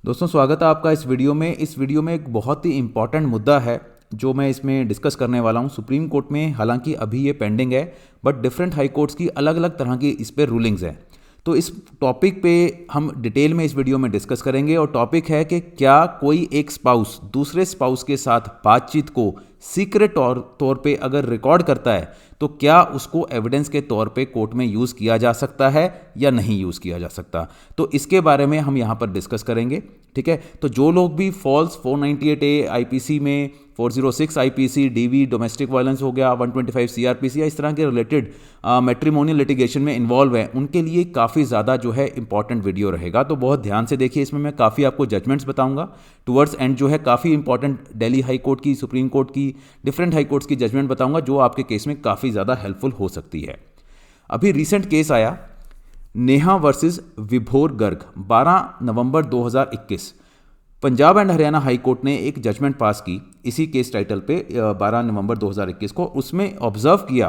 दोस्तों स्वागत है आपका इस वीडियो में। एक बहुत ही इम्पॉर्टेंट मुद्दा है जो मैं इसमें डिस्कस करने वाला हूँ। सुप्रीम कोर्ट में हालांकि अभी ये पेंडिंग है, बट डिफरेंट हाई कोर्ट्स की अलग अलग तरह की इस पर रूलिंग्स हैं। तो इस टॉपिक पे हम डिटेल में इस वीडियो में डिस्कस करेंगे। और टॉपिक है कि क्या कोई एक स्पाउस दूसरे स्पाउस के साथ बातचीत को सीक्रेट तौर पे अगर रिकॉर्ड करता है तो क्या उसको एविडेंस के तौर पे कोर्ट में यूज़ किया जा सकता है या नहीं यूज़ किया जा सकता। तो इसके बारे में हम यहाँ पर डिस्कस करेंगे। ठीक है, तो जो लोग भी फॉल्स 498A आईपीसी में, 406 आईपीसी, डीवी डोमेस्टिक वायलेंस हो गया, 125 सीआरपीसी या इस तरह के रिलेटेड मैट्रिमोनियल लिटिगेशन में इन्वॉल्व हैं, उनके लिए काफ़ी ज़्यादा जो है इंपॉर्टेंट वीडियो रहेगा। तो बहुत ध्यान से देखिए, इसमें मैं काफ़ी आपको जजमेंट्स बताऊंगा। टुवर्ड्स एंड जो है काफ़ी इंपॉर्टेंट दिल्ली हाई कोर्ट की, सुप्रीम कोर्ट की, डिफरेंट हाई कोर्ट्स की जजमेंट बताऊंगा जो आपके केस में काफ़ी ज़्यादा हेल्पफुल हो सकती है। अभी रिसेंट केस आया नेहा वर्सेस विभोर गर्ग, 12 नवंबर 2021। Punjab and Haryana high court ने एक जजमेंट पास की इसी केस टाइटल पे 12 नवंबर 2021 को। उसमें ऑब्जर्व किया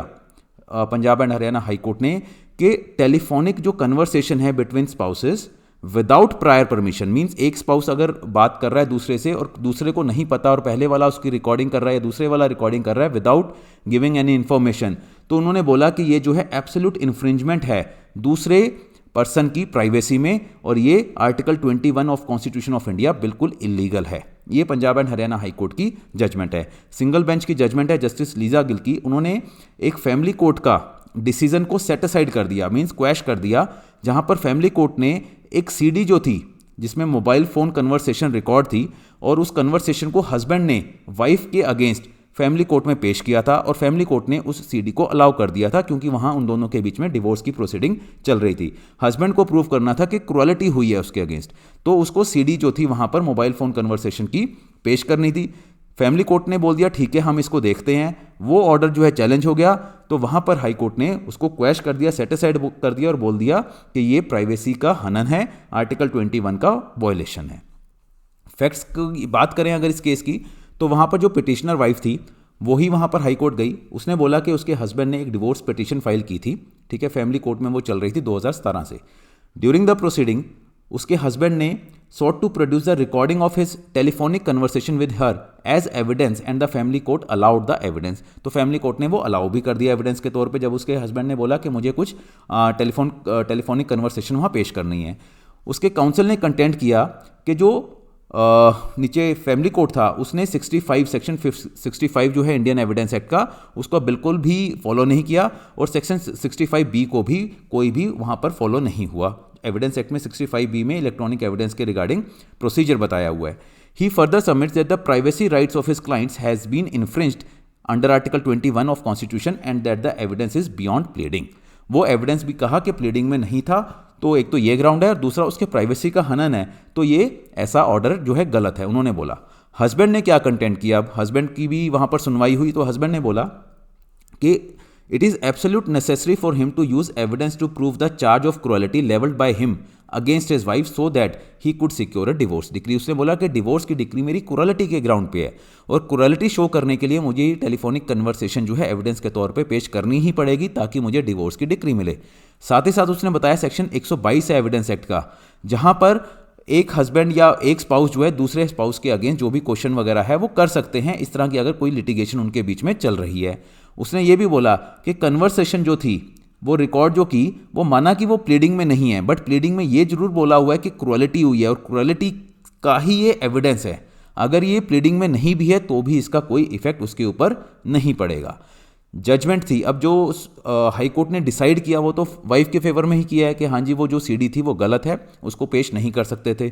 Punjab and Haryana high court ने कि टेलीफोनिक जो कन्वर्सेशन है between spouses without prior permission, means एक स्पाउस अगर बात कर रहा है दूसरे से और दूसरे को नहीं पता और पहले वाला उसकी रिकॉर्डिंग कर रहा है या दूसरे वाला रिकॉर्डिंग कर रहा है विदाउट गिविंग एनी इन्फॉर्मेशन, तो उन्होंने बोला कि ये जो है एब्सोल्यूट इन्फ्रिंजमेंट है दूसरे पर्सन की प्राइवेसी में, और ये article 21 of constitution of India बिल्कुल इलीगल है। ये Punjab and Haryana high court की जजमेंट है, सिंगल बेंच की जजमेंट है जस्टिस लीजा गिल की। उन्होंने एक फैमिली कोर्ट का डिसीजन को सेट असाइड कर दिया, मींस क्वैश कर दिया, जहां पर फैमिली कोर्ट ने एक सीडी जो थी जिसमें मोबाइल फोन कन्वर्सेशन रिकॉर्ड थी और उस कन्वर्सेशन को हस्बैंड ने वाइफ के अगेंस्ट फैमिली कोर्ट में पेश किया था और फैमिली कोर्ट ने उस सीडी को अलाउ कर दिया था क्योंकि वहां उन दोनों के बीच में डिवोर्स की प्रोसीडिंग चल रही थी। हस्बैंड को प्रूव करना था कि क्रुएलिटी हुई है उसके अगेंस्ट, तो उसको सीडी जो थी वहां पर मोबाइल फोन कन्वर्सेशन की पेश करनी थी। फैमिली कोर्ट ने बोल दिया ठीक है हम इसको देखते हैं, वो ऑर्डर जो है चैलेंज हो गया, तो वहां पर हाई कोर्ट ने उसको क्वैश कर दिया, सेट असाइड कर दिया और बोल दिया कि ये प्राइवेसी का हनन है, आर्टिकल 21 का वायलेशन है। फैक्ट्स की बात करें अगर इस केस की, तो वहां पर जो पिटिशनर वाइफ थी वही वहां पर हाई कोर्ट गई। उसने बोला कि उसके हस्बैंड ने एक डिवोर्स पिटिशन फाइल की थी। ठीक है, फैमिली कोर्ट में वो चल रही थी 2017 से। ड्यूरिंग द प्रोसीडिंग उसके हस्बैंड ने sought to produce the recording of his telephonic conversation with her as evidence and the family court allowed the evidence। तो फैमिली कोर्ट ने वो अलाउ भी कर दिया एविडेंस के तौर पे जब उसके हस्बैंड ने बोला कि मुझे कुछ टेलीफोनिक कन्वर्सेशन वहाँ पेश करनी है। उसके काउंसिल ने कंटेंट किया कि जो नीचे फैमिली कोर्ट था उसने 65 सेक्शन 65 जो है इंडियन एविडेंस एक्ट का, उसको बिल्कुल भी फॉलो नहीं किया और सेक्शन 65B को भी कोई भी वहाँ पर फॉलो नहीं हुआ। एविडेंस एक्ट में 65B में इलेक्ट्रॉनिक एविडेंस के रिगार्डिंग प्रोसीजर बताया हुआ है। He further submits that the privacy rights of his clients has been infringed under article 21 of constitution and that the evidence is beyond pleading. वो evidence भी कहा कि प्लीडिंग में नहीं था, तो एक तो ये ग्राउंड है और दूसरा उसके प्राइवेसी का हनन है, तो ये ऐसा ऑर्डर जो है गलत है, उन्होंने बोला। हस्बैंड ने क्या कंटेंट किया, अब हस्बैंड की भी वहां पर सुनवाई हुई, तो हस्बैंड ने बोला कि it is absolute necessary for him to use evidence to prove the charge of cruelty leveled by him against his wife so that he could secure a divorce decree। उसने बोला कि डिवोर्स की decree मेरी cruelty के ground पे है और cruelty show करने के लिए मुझे टेलीफोनिक कन्वर्सेशन जो है एविडेंस के तौर पे पेश करनी ही पड़ेगी ताकि मुझे डिवोर्स की डिक्री मिले। साथ ही साथ उसने बताया सेक्शन 122 है एविडेंस एक्ट का, जहां पर एक हस्बैंड या एक स्पाउस जो है दूसरे स्पाउस के अगेंस्ट जो भी क्वेश्चन वगैरह है वो कर सकते हैं इस तरह की अगर कोई लिटिगेशन उनके बीच में चल रही है। उसने ये भी बोला कि कन्वर्सेशन जो थी वो रिकॉर्ड जो की वो माना कि वो प्लीडिंग में नहीं है, बट प्लीडिंग में ये जरूर बोला हुआ है कि क्रुएलिटी हुई है और क्रुएलिटी का ही ये एविडेंस है। अगर ये प्लीडिंग में नहीं भी है तो भी इसका कोई इफेक्ट उसके ऊपर नहीं पड़ेगा। जजमेंट थी, अब जो हाई कोर्ट ने डिसाइड किया वो तो वाइफ के फेवर में ही किया है कि हाँ जी वो जो सीडी थी वो गलत है, उसको पेश नहीं कर सकते थे।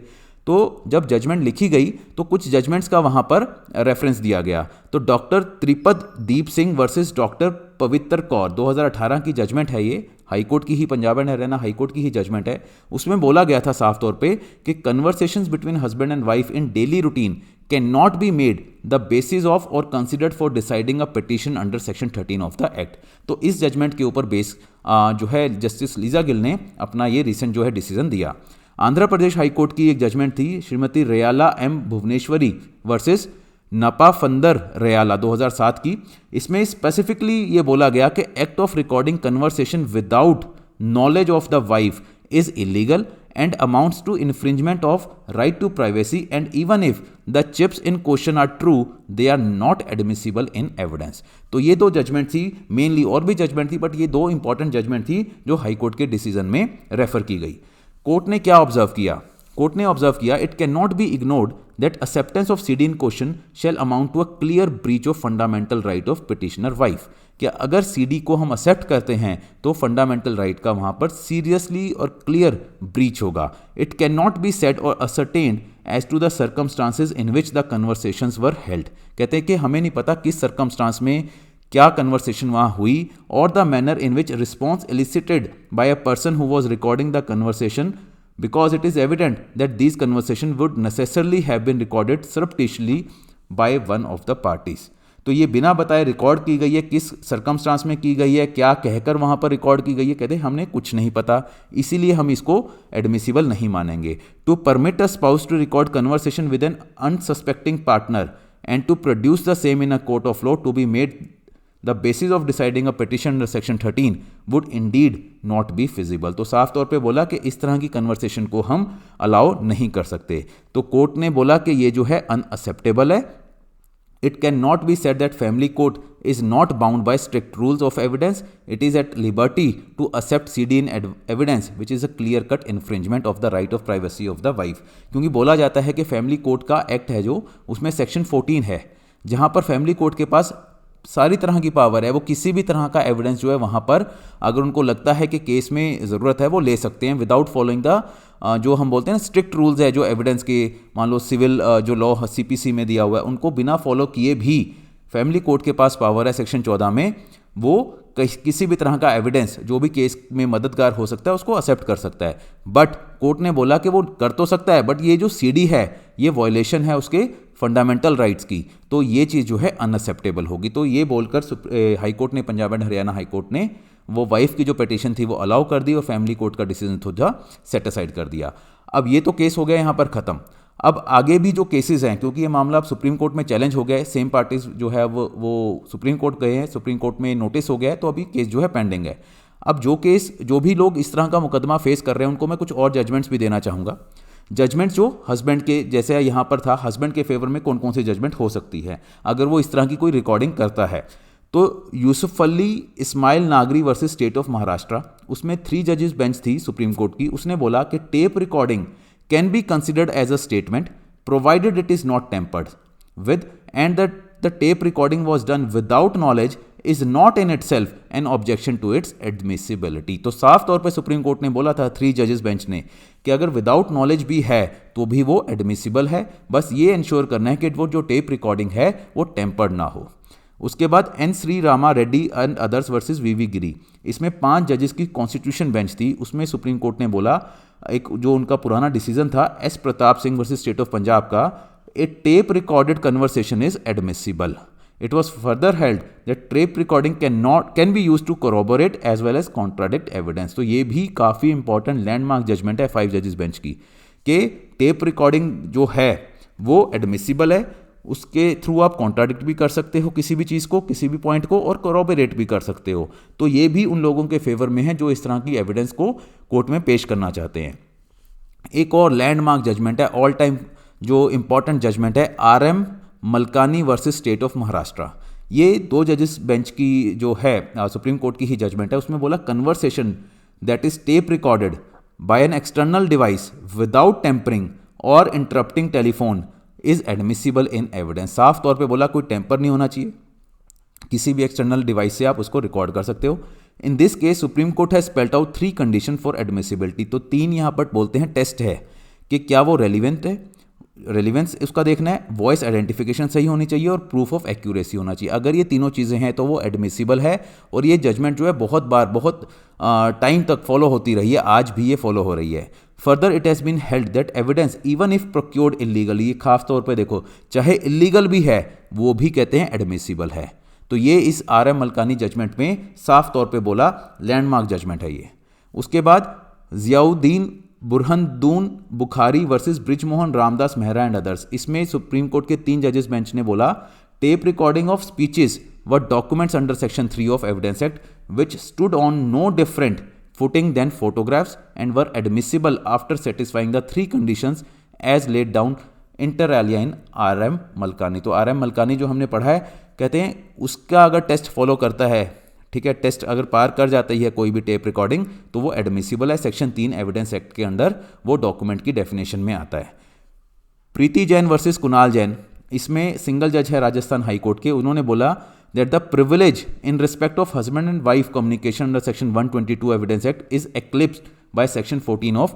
तो जब जजमेंट लिखी गई तो कुछ जजमेंट्स का वहां पर रेफरेंस दिया गया। तो doctor त्रिपद Deep Singh versus doctor पवित्र कौर 2018 की जजमेंट है, ये हाई कोर्ट की ही, Punjab and Haryana high court की ही जजमेंट है। उसमें बोला गया था साफ तौर पे कि conversations between husband and wife in daily routine can not be made the basis of or considered for deciding a petition under section 13 of the act. तो इस जजमेंट के ऊपर बेस जो है जस्टिस लीजा गिल ने अपना ये रिसेंट जो है डिसीजन दिया। आंध्र प्रदेश हाई कोर्ट की एक जजमेंट थी श्रीमती रेयाला एम भुवनेश्वरी वर्सेस नपाफंदर रेयाला 2007 की। इसमें स्पेसिफिकली ये बोला गया कि act of recording conversation without knowledge of the wife is illegal and amounts to infringement of right to privacy, and even if the chips in question are true, they are not admissible in evidence. तो ये दो judgement थी, mainly और भी judgement थी, but ये दो important judgement थी जो हाई कोर्ट के डिसीजन में रेफर की गई. कोर्ट ने क्या ऑब्जर्व किया? कोर्ट ने ऑब्जर्व किया, it can not be ignored that acceptance of CD in question shall amount to a clear breach of fundamental right of petitioner wife. कि अगर सीडी को हम एक्सेप्ट करते हैं तो फंडामेंटल राइट का वहां पर सीरियसली और क्लियर ब्रीच होगा. It can not be said or ascertained as to the circumstances in which the conversations were held. कहते हैं कि हमें नहीं पता किस सर्कमस्टांस में क्या कन्वर्सेशन वहां हुई, or the manner in which response elicited by a person who was recording the conversation, because it is evident that these conversations would necessarily have been recorded surreptitiously by one of the parties. तो ये बिना बताए record की गई है, किस circumstance में की गई है, क्या कहकर वहां पर रिकॉर्ड की गई है, कहते हैं हमने कुछ नहीं पता, इसीलिए हम इसको एडमिसिबल नहीं मानेंगे. To permit a spouse to record conversation with an unsuspecting partner and to produce the same in a court of law to be made the basis of deciding a petition under section 13 would indeed not be feasible. तो साफ तौर पे बोला कि इस तरह की conversation को हम अलाउ नहीं कर सकते. तो कोर्ट ने बोला कि ये जो है अनअक्सेप्टेबल है. It can not be said that family court is not bound by strict rules of evidence. It is at liberty to accept CD in evidence which is a clear cut infringement of the right of privacy of the wife. क्योंकि बोला जाता है कि family court का act है जो, उसमें section 14 है, जहां पर फैमिली कोर्ट के पास सारी तरह की पावर है. वो किसी भी तरह का एविडेंस जो है वहाँ पर अगर उनको लगता है कि केस में ज़रूरत है वो ले सकते हैं विदाउट फॉलोइंग द जो हम बोलते हैं ना स्ट्रिक्ट रूल्स है जो एविडेंस के, मान लो सिविल जो लॉ सीपीसी में दिया हुआ है, उनको बिना फॉलो किए भी फैमिली कोर्ट के पास पावर है सेक्शन 14 में, वो किसी भी तरह का एविडेंस जो भी केस में मददगार हो सकता है उसको एक्सेप्ट कर सकता है. बट कोर्ट ने बोला कि वो कर तो सकता है, बट ये जो सीडी है ये वॉयलेशन है उसके फंडामेंटल राइट्स की, तो ये चीज़ जो है अनएक्सेप्टेबल होगी. तो ये बोलकर हाई कोर्ट ने, Punjab and Haryana high court ने वो वाइफ की जो पिटीशन थी वो अलाउ कर दी और फैमिली कोर्ट का डिसीजन था सेट असाइड कर दिया. अब ये तो केस हो गया यहाँ पर ख़त्म. अब आगे भी जो केसेस हैं, क्योंकि ये मामला अब सुप्रीम कोर्ट में चैलेंज हो गया है, सेम पार्टीज जो है वो सुप्रीम कोर्ट गए हैं, सुप्रीम कोर्ट में नोटिस हो गया है, तो अभी केस जो है पेंडिंग है. अब जो भी लोग इस तरह का मुकदमा फेस कर रहे हैं उनको मैं कुछ और जजमेंट्स भी देना चाहूँगा. जजमेंट जो हस्बैंड के, जैसे यहाँ पर था, हस्बैंड के फेवर में कौन कौन सी जजमेंट हो सकती है अगर वो इस तरह की कोई रिकॉर्डिंग करता है. तो यूसुफ अली इस्माइल नागरी वर्सेस स्टेट ऑफ महाराष्ट्र, उसमें 3 जजेस बेंच थी सुप्रीम कोर्ट की. उसने बोला कि tape recording can be considered as a statement provided it is not tampered with, and that the tape recording was done without knowledge is not in itself an objection to its admissibility. तो साफ तौर पर supreme court ने बोला था 3 जजेस bench ने कि अगर विदाउट नॉलेज भी है तो भी वो एडमिसिबल है. बस ये इंश्योर करना है कि वो जो टेप रिकॉर्डिंग है वो टेम्पर्ड ना हो. उसके बाद N Shri Rama Reddy and others versus V V Giri, इसमें 5 जजेस की कॉन्स्टिट्यूशन बेंच थी. उसमें सुप्रीम कोर्ट ने बोला, एक जो उनका पुराना डिसीजन था S Pratap Singh versus state of Punjab का, a tape recorded conversation is admissible. It was further held that tape recording can be used to corroborate as well as contradict evidence. तो ये भी काफ़ी इंपॉर्टेंट लैंडमार्क जजमेंट है 5 जजेस bench की कि tape recording जो है वो एडमिसिबल है, उसके थ्रू आप कॉन्ट्राडिक्ट भी कर सकते हो किसी भी चीज़ को, किसी भी पॉइंट को, और corroborate भी कर सकते हो. तो ये भी उन लोगों के फेवर में है जो इस तरह की एविडेंस को कोर्ट में पेश करना चाहते हैं. एक और लैंडमार्क जजमेंट है, ऑल टाइम जो इंपॉर्टेंट जजमेंट है, RM Malkani versus state of Maharashtra. ये 2 जजेस बेंच की जो है सुप्रीम कोर्ट की ही जजमेंट है. उसमें बोला conversation that is tape recorded by an external device without tampering or interrupting telephone is admissible in evidence. साफ तौर पे बोला कोई टेम्पर नहीं होना चाहिए, किसी भी एक्सटर्नल डिवाइस से आप उसको रिकॉर्ड कर सकते हो. In this case supreme court has spelled out 3 condition for admissibility. तो 3 यहाँ पर बोलते हैं टेस्ट है कि क्या वो रेलिवेंट है, रेलिवेंस उसका देखना है, वॉइस आइडेंटिफिकेशन सही होनी चाहिए और प्रूफ ऑफ एक्यूरेसी होना चाहिए. अगर ये तीनों चीज़ें हैं तो वो एडमिसिबल है. और ये जजमेंट जो है बहुत बार, बहुत टाइम तक फॉलो होती रही है, आज भी ये फॉलो हो रही है. Further it has been held that evidence even if procured illegally, ये खास तौर पे देखो, चाहे इलीगल भी है वो भी कहते हैं एडमिसिबल है. तो ये इस RM मलकानी जजमेंट में साफ तौर पे बोला, लैंडमार्क जजमेंट है ये. उसके बाद Ziauddin Burhanuddin Bukhari versus Brijmohan Ramdas Mehra and others, इसमें सुप्रीम कोर्ट के 3 जजेस बेंच ने बोला टेप रिकॉर्डिंग ऑफ स्पीचेस व documents under section 3 of evidence act which stood on no different footing than photographs and were admissible after satisfying the three conditions as laid down inter alia in R.M. Malkani. तो R.M. Malkani जो हमने पढ़ा है, कहते हैं उसका अगर टेस्ट फॉलो करता है, ठीक है, टेस्ट अगर पार कर जाती है कोई भी टेप रिकॉर्डिंग, तो वो एडमिसिबल है। सेक्शन 3 एविडेंस एक्ट के अंडर वो डॉक्यूमेंट की डेफिनेशन में आता है। प्रीति जैन वर्सेस कुणाल जैन, इसमें सिंगल जज है राजस्थान हाई कोर्ट के, उन्होंने बोला that the privilege in respect of husband and wife communication under section 122 evidence act is eclipsed by section 14 of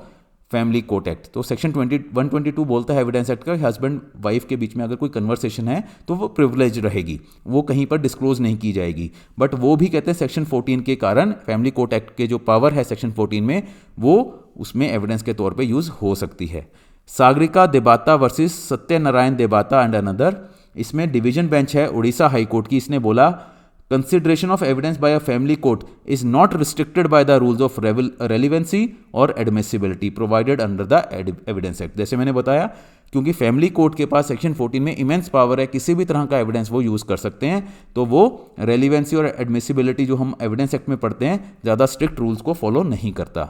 family court act. तो सेक्शन 122 बोलता है एविडेंस एक्ट का, हस्बैंड वाइफ के बीच में अगर कोई कन्वर्सेशन है तो वो प्रिविलेज रहेगी, वो कहीं पर डिस्क्लोज नहीं की जाएगी। बट वो भी कहते हैं सेक्शन 14 के कारण फैमिली कोर्ट एक्ट के जो पावर है सेक्शन 14 में, वो उसमें एविडेंस के तौर पे यूज हो सकती है। Sagarika Debata versus Satyanarayan Debata and another, इसमें डिवीजन बेंच है उड़ीसा हाई कोर्ट की, इसने बोला consideration of evidence by a family court is not restricted by the rules of relevancy or admissibility provided under the evidence act। जैसे मैंने बताया, क्योंकि फैमिली कोर्ट के पास सेक्शन 14 में इमेंस पावर है, किसी भी तरह का एविडेंस वो यूज़ कर सकते हैं, तो वो रेलिवेंसी और एडमिसिबिलिटी जो हम एविडेंस एक्ट में पढ़ते हैं ज़्यादा स्ट्रिक्ट रूल्स को फॉलो नहीं करता।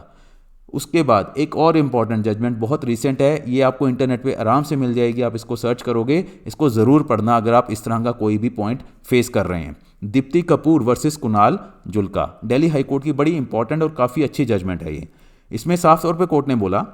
उसके बाद एक और इम्पॉर्टेंट जजमेंट बहुत रिसेंट है, ये आपको इंटरनेट पे आराम से मिल जाएगी, आप इसको सर्च करोगे, इसको ज़रूर पढ़ना अगर आप इस तरह का कोई भी पॉइंट फेस कर रहे हैं। Deepti Kapoor versus Kunal Julka, Delhi high court की बड़ी इंपॉर्टेंट और काफ़ी अच्छी जजमेंट है ये। इसमें साफ तौर पे कोर्ट ने बोला,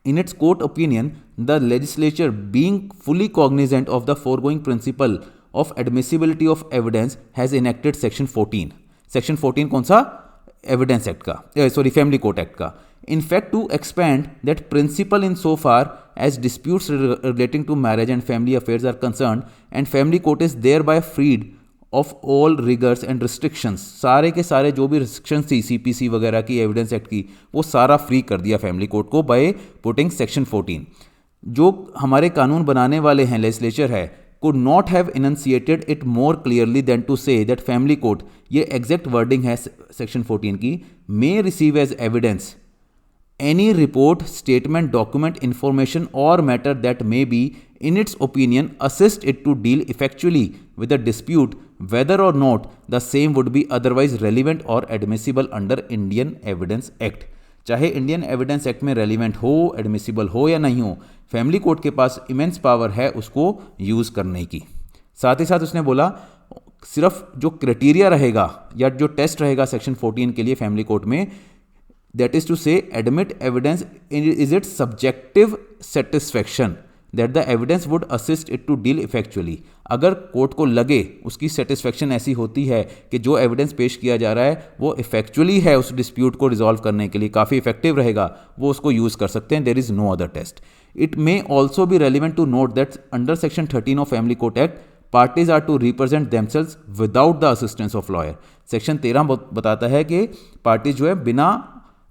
in its court opinion the legislature being fully cognizant of the foregoing principle of admissibility of evidence has enacted section 14। Section 14 कौन सा? एविडेंस एक्ट का, सॉरी फैमिली कोर्ट एक्ट का। In fact, to expand that principle in so far as disputes relating to marriage and family affairs are concerned, and family court is thereby freed of all rigors and restrictions। सारे के सारे जो भी restrictions थी CPC वगैरह की, evidence act की, वो सारा फ्री कर दिया फैमिली कोर्ट को by putting section 14। जो हमारे कानून बनाने वाले हैं, लेजिस्लेचर है, could not have enunciated it more clearly than to say that family court, ये एग्जैक्ट वर्डिंग है सेक्शन 14 की, may receive as evidence any report, statement, document, information or matter that may be, in its opinion, assist it to deal effectually with a dispute whether or not the same would be otherwise relevant or admissible under Indian Evidence Act। चाहे Indian evidence act में relevant हो, admissible हो या नहीं हो, family court के पास immense power है उसको यूज़ करने की। साथ ही साथ उसने बोला सिर्फ जो क्राइटेरिया रहेगा या जो टेस्ट रहेगा सेक्शन 14 के लिए फैमिली कोर्ट में, that is to say admit evidence is its subjective satisfaction that the evidence would assist it to deal effectually। अगर कोर्ट को लगे, उसकी सेटिस्फेक्शन ऐसी होती है कि जो एविडेंस पेश किया जा रहा है वो इफेक्चुअली है उस डिस्प्यूट को रिजॉल्व करने के लिए, काफ़ी इफेक्टिव रहेगा, वो उसको यूज़ कर सकते हैं। There is no other test. It may also be relevant to note that under section 13 of family court act parties are to represent themselves without the assistance of lawyer. Section 13 बताता है कि parties जो है बिना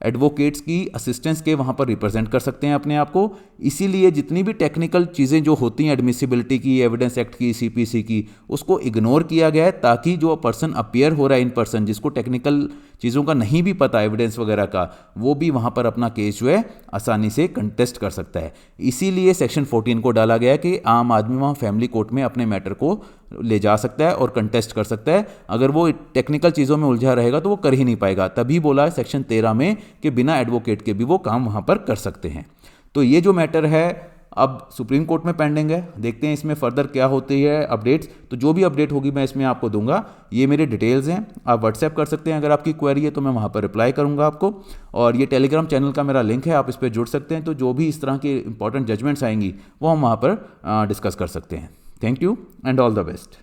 advocates की assistance के वहाँ पर रिप्रेजेंट कर सकते हैं अपने आप को। इसीलिए जितनी भी टेक्निकल चीज़ें जो होती हैं एडमिसिबिलिटी की, एविडेंस एक्ट की, CPC की, उसको इग्नोर किया गया है ताकि जो पर्सन अपियर हो रहा है इन पर्सन, जिसको टेक्निकल चीज़ों का नहीं भी पता एविडेंस वगैरह का, वो भी वहाँ पर अपना केस जो है आसानी से कंटेस्ट कर सकता है। इसीलिए सेक्शन 14 को डाला गया कि आम आदमी वहाँ फैमिली कोर्ट में अपने मैटर को ले जा सकता है और कंटेस्ट कर सकता है। अगर वो टेक्निकल चीज़ों में उलझा रहेगा तो वो कर ही नहीं पाएगा। तभी बोला है सेक्शन 13 में कि बिना एडवोकेट के भी वो काम वहाँ पर कर सकते हैं। तो ये जो मैटर है अब सुप्रीम कोर्ट में पेंडिंग है, देखते हैं इसमें फर्दर क्या होती है अपडेट्स। तो जो भी अपडेट होगी मैं इसमें आपको दूंगा। ये मेरे डिटेल्स हैं, आप व्हाट्सएप कर सकते हैं, अगर आपकी क्वेरी है तो मैं वहाँ पर रिप्लाई करूँगा आपको। और ये टेलीग्राम चैनल का मेरा लिंक है, आप इस पर जुड़ सकते हैं। तो जो भी इस तरह की इंपॉर्टेंट जजमेंट्स आएंगी वो हम वहाँ पर डिस्कस कर सकते हैं। Thank you and all the best.